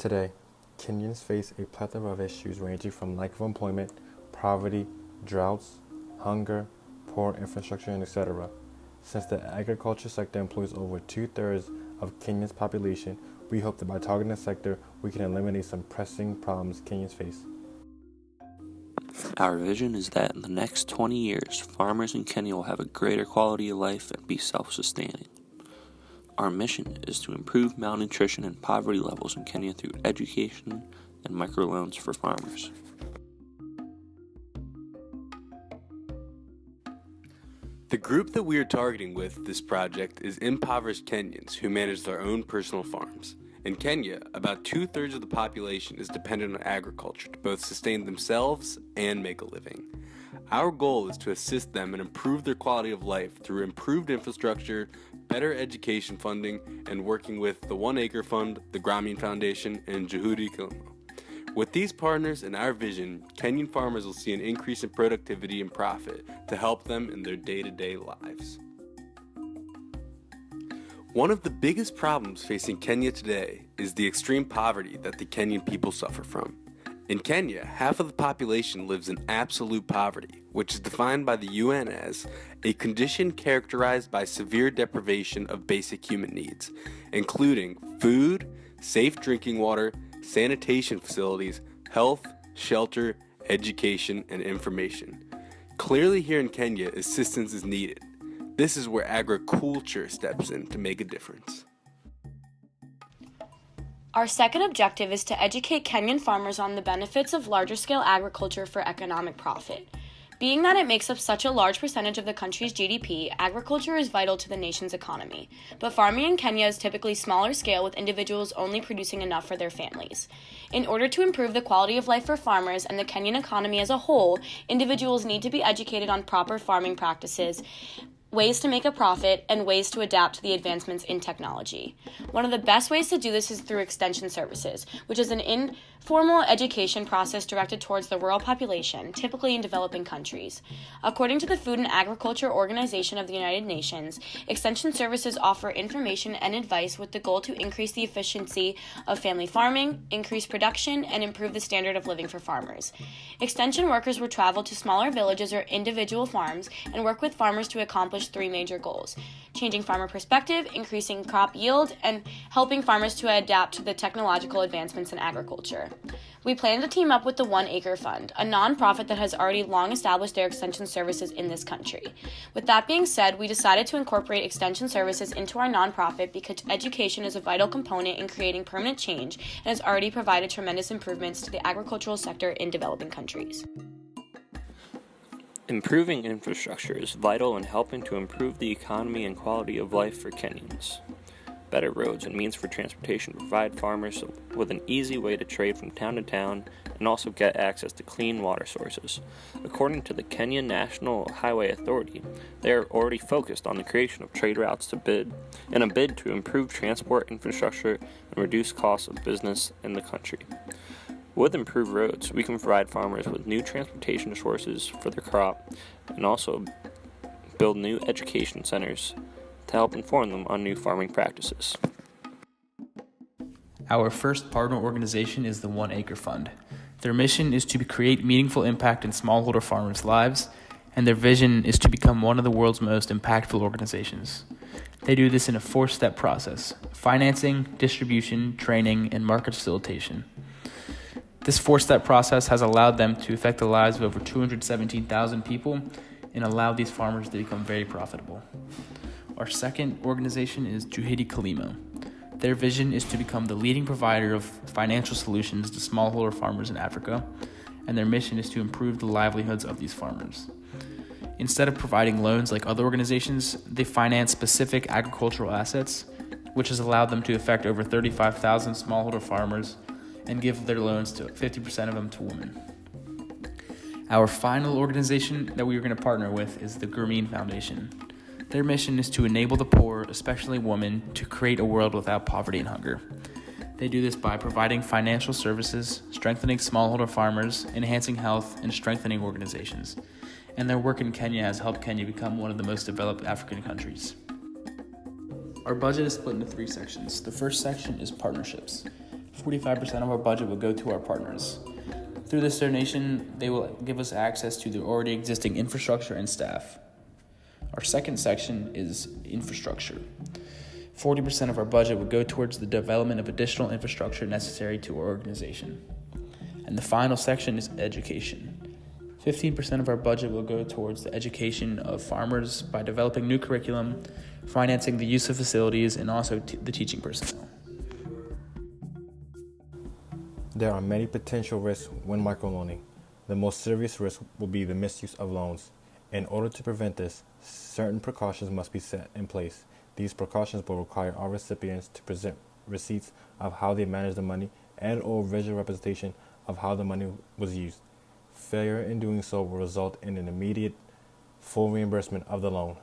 Today, Kenyans face a plethora of issues ranging from lack of employment, poverty, droughts, hunger, poor infrastructure, and etc. Since the agriculture sector employs over 2/3 of Kenya's population, we hope that by targeting the sector, we can eliminate some pressing problems Kenyans face. Our vision is that in the next 20 years, farmers in Kenya will have a greater quality of life and be self-sustaining. Our mission is to improve malnutrition and poverty levels in Kenya through education and microloans for farmers. The group that we are targeting with this project is impoverished Kenyans who manage their own personal farms. In Kenya, about 2/3 of the population is dependent on agriculture to both sustain themselves and make a living. Our goal is to assist them and improve their quality of life through improved infrastructure, better education funding, and working with the 1 Acre Fund, the Grameen Foundation, and Geog130. With these partners and our vision, Kenyan farmers will see an increase in productivity and profit to help them in their day-to-day lives. One of the biggest problems facing Kenya today is the extreme poverty that the Kenyan people suffer from. In Kenya, half of the population lives in absolute poverty, which is defined by the UN as a condition characterized by severe deprivation of basic human needs, including food, safe drinking water, sanitation facilities, health, shelter, education, and information. Clearly here in Kenya, assistance is needed. This is where agriculture steps in to make a difference. Our second objective is to educate Kenyan farmers on the benefits of larger-scale agriculture for economic profit. Being that it makes up such a large percentage of the country's GDP, agriculture is vital to the nation's economy. But farming in Kenya is typically smaller scale, with individuals only producing enough for their families. In order to improve the quality of life for farmers and the Kenyan economy as a whole, individuals need to be educated on proper farming practices, ways to make a profit, and ways to adapt to the advancements in technology. One of the best ways to do this is through extension services, which is an informal education process directed towards the rural population, typically in developing countries. According to the Food and Agriculture Organization of the United Nations, extension services offer information and advice with the goal to increase the efficiency of family farming, increase production, and improve the standard of living for farmers. Extension workers will travel to smaller villages or individual farms and work with farmers to accomplish 3 major goals: changing farmer perspective, increasing crop yield, and helping farmers to adapt to the technological advancements in agriculture. We plan to team up with the 1 Acre Fund, a nonprofit that has already long established their extension services in this country. With that being said, we decided to incorporate extension services into our nonprofit because education is a vital component in creating permanent change and has already provided tremendous improvements to the agricultural sector in developing countries. Improving infrastructure is vital in helping to improve the economy and quality of life for Kenyans. Better roads and means for transportation provide farmers with an easy way to trade from town to town and also get access to clean water sources. According to the Kenya National Highway Authority, they are already focused on the creation of trade routes in a bid to improve transport infrastructure and reduce costs of business in the country. With improved roads, we can provide farmers with new transportation sources for their crop and also build new education centers to help inform them on new farming practices. Our first partner organization is the 1 Acre Fund. Their mission is to create meaningful impact in smallholder farmers' lives, and their vision is to become one of the world's most impactful organizations. They do this in a 4-step process: financing, distribution, training, and market facilitation. This 4-step process has allowed them to affect the lives of over 217,000 people and allow these farmers to become very profitable. Our second organization is Geog130. Their vision is to become the leading provider of financial solutions to smallholder farmers in Africa, and their mission is to improve the livelihoods of these farmers. Instead of providing loans like other organizations, they finance specific agricultural assets, which has allowed them to affect over 35,000 smallholder farmers and give their loans to 50% of them to women. Our final organization that we are going to partner with is the Grameen Foundation. Their mission is to enable the poor, especially women, to create a world without poverty and hunger. They do this by providing financial services, strengthening smallholder farmers, enhancing health, and strengthening organizations. And their work in Kenya has helped Kenya become one of the most developed African countries. Our budget is split into 3 sections. The first section is partnerships. 45% of our budget will go to our partners. Through this donation, they will give us access to the already existing infrastructure and staff. Our second section is infrastructure. 40% of our budget will go towards the development of additional infrastructure necessary to our organization. And the final section is education. 15% of our budget will go towards the education of farmers by developing new curriculum, financing the use of facilities, and also the teaching personnel. There are many potential risks when microloaning. The most serious risk will be the misuse of loans. In order to prevent this, certain precautions must be set in place. These precautions will require our recipients to present receipts of how they manage the money and/or visual representation of how the money was used. Failure in doing so will result in an immediate full reimbursement of the loan.